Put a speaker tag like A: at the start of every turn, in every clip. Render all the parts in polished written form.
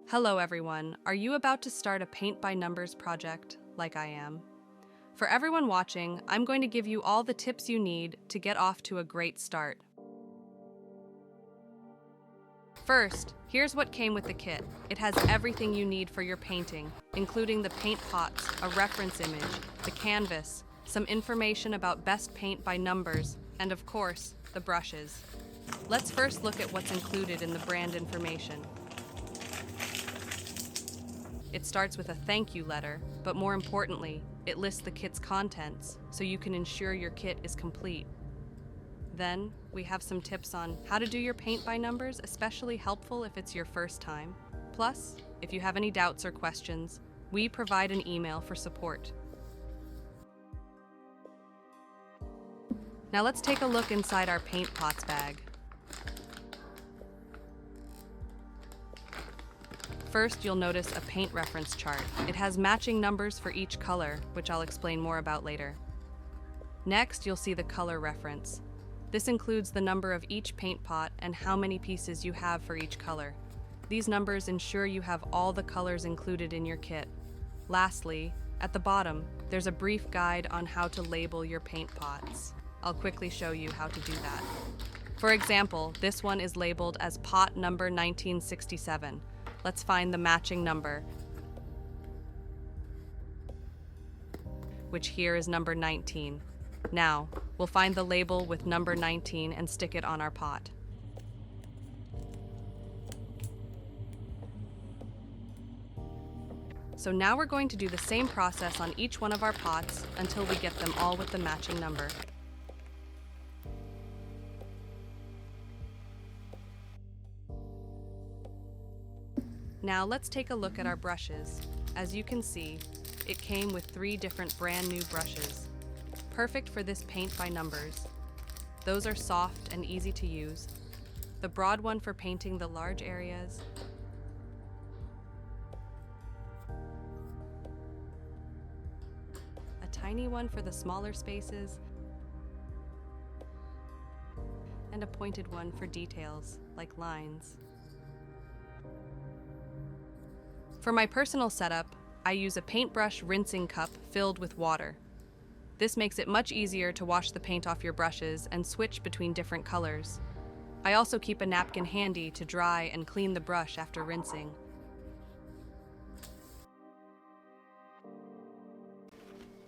A: Hello everyone, are you about to start a paint by numbers project like I am? For everyone watching, I'm going to give you all the tips you need to get off to a great start. First, here's what came with the kit. It has everything you need for your painting, including the paint pots, a reference image, the canvas, some information about best paint by numbers, and of course, the brushes. Let's first look at what's included in the brand information. It starts with a thank you letter, but more importantly, it lists the kit's contents so you can ensure your kit is complete. Then, we have some tips on how to do your paint by numbers, especially helpful if it's your first time. Plus, if you have any doubts or questions, we provide an email for support. Now let's take a look inside our paint pots bag. First, you'll notice a paint reference chart. It has matching numbers for each color, which I'll explain more about later. Next, you'll see the color reference. This includes the number of each paint pot and how many pieces you have for each color. These numbers ensure you have all the colors included in your kit. Lastly, at the bottom, there's a brief guide on how to label your paint pots. I'll quickly show you how to do that. For example, this one is labeled as pot number 1967. Let's find the matching number, which here is number 19. Now, we'll find the label with number 19 and stick it on our pot. So now we're going to do the same process on each one of our pots until we get them all with the matching number. Now let's take a look at our brushes. As you can see, it came with 3 different brand new brushes. Perfect for this paint by numbers. Those are soft and easy to use. The broad one for painting the large areas, a tiny one for the smaller spaces, and a pointed one for details like lines. For my personal setup, I use a paintbrush rinsing cup filled with water. This makes it much easier to wash the paint off your brushes and switch between different colors. I also keep a napkin handy to dry and clean the brush after rinsing.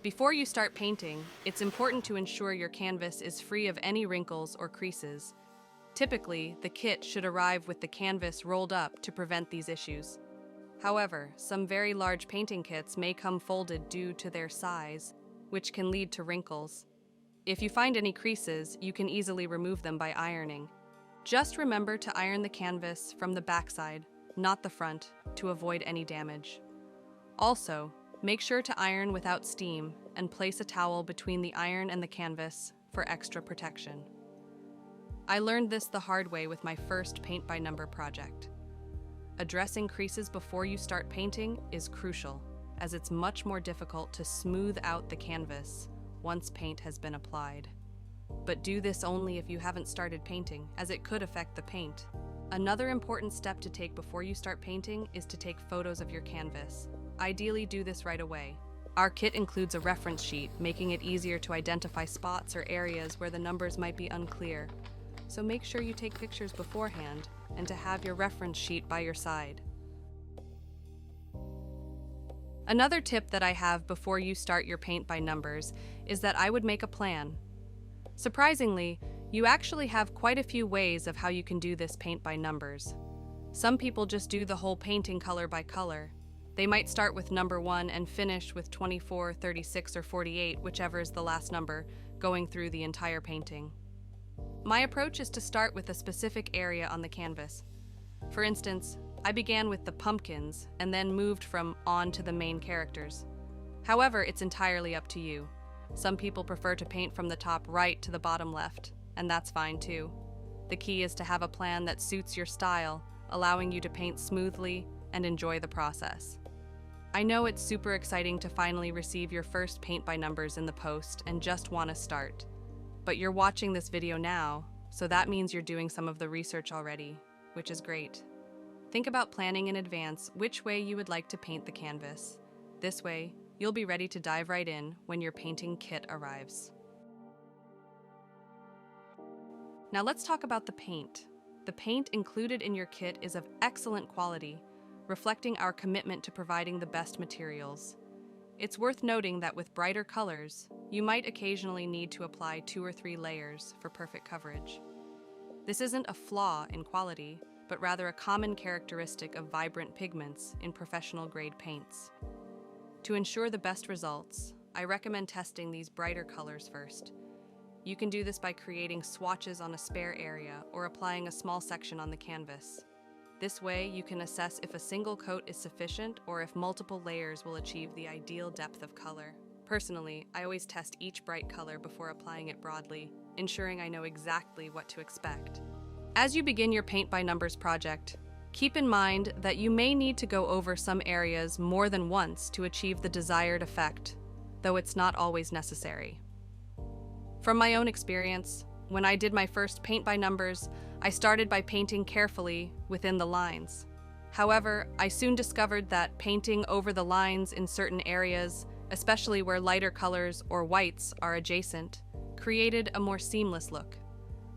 A: Before you start painting, it's important to ensure your canvas is free of any wrinkles or creases. Typically, the kit should arrive with the canvas rolled up to prevent these issues. However, some very large painting kits may come folded due to their size, which can lead to wrinkles. If you find any creases, you can easily remove them by ironing. Just remember to iron the canvas from the backside, not the front, to avoid any damage. Also, make sure to iron without steam and place a towel between the iron and the canvas for extra protection. I learned this the hard way with my first paint by number project. Addressing creases before you start painting is crucial, as it's much more difficult to smooth out the canvas once paint has been applied. But do this only if you haven't started painting, as it could affect the paint. Another important step to take before you start painting is to take photos of your canvas. Ideally, do this right away. Our kit includes a reference sheet, making it easier to identify spots or areas where the numbers might be unclear. So make sure you take pictures beforehand and to have your reference sheet by your side. Another tip that I have before you start your paint by numbers is that I would make a plan. Surprisingly, you actually have quite a few ways of how you can do this paint by numbers. Some people just do the whole painting color by color. They might start with number 1 and finish with 24, 36, or 48, whichever is the last number, going through the entire painting. My approach is to start with a specific area on the canvas. For instance, I began with the pumpkins and then moved from on to the main characters. However, it's entirely up to you. Some people prefer to paint from the top right to the bottom left, and that's fine too. The key is to have a plan that suits your style, allowing you to paint smoothly and enjoy the process. I know it's super exciting to finally receive your first paint by numbers in the post and just want to start. But you're watching this video now, so that means you're doing some of the research already, which is great. Think about planning in advance which way you would like to paint the canvas. This way, you'll be ready to dive right in when your painting kit arrives. Now let's talk about the paint. The paint included in your kit is of excellent quality, reflecting our commitment to providing the best materials. It's worth noting that with brighter colors, you might occasionally need to apply 2 or 3 layers for perfect coverage. This isn't a flaw in quality, but rather a common characteristic of vibrant pigments in professional-grade paints. To ensure the best results, I recommend testing these brighter colors first. You can do this by creating swatches on a spare area or applying a small section on the canvas. This way, you can assess if a single coat is sufficient or if multiple layers will achieve the ideal depth of color. Personally, I always test each bright color before applying it broadly, ensuring I know exactly what to expect. As you begin your Paint by Numbers project, keep in mind that you may need to go over some areas more than once to achieve the desired effect, though it's not always necessary. From my own experience, when I did my first Paint by Numbers, I started by painting carefully within the lines. However, I soon discovered that painting over the lines in certain areas, especially where lighter colors or whites are adjacent, created a more seamless look.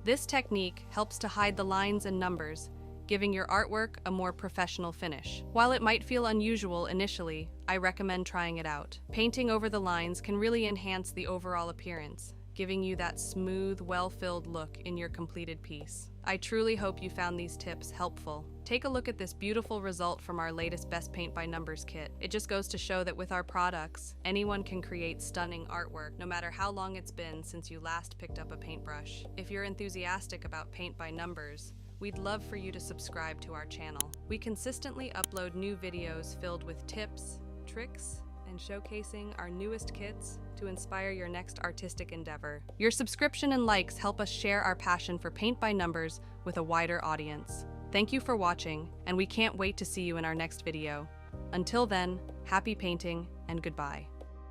A: This technique helps to hide the lines and numbers, giving your artwork a more professional finish. While it might feel unusual initially, I recommend trying it out. Painting over the lines can really enhance the overall appearance, giving you that smooth, well-filled look in your completed piece. I truly hope you found these tips helpful. Take a look at this beautiful result from our latest Best Paint by Numbers kit. It just goes to show that with our products, anyone can create stunning artwork, no matter how long it's been since you last picked up a paintbrush. If you're enthusiastic about Paint by Numbers, we'd love for you to subscribe to our channel. We consistently upload new videos filled with tips, tricks, and showcasing our newest kits to inspire your next artistic endeavor. Your subscription and likes help us share our passion for Paint by Numbers with a wider audience. Thank you for watching, and we can't wait to see you in our next video. Until then, happy painting and goodbye.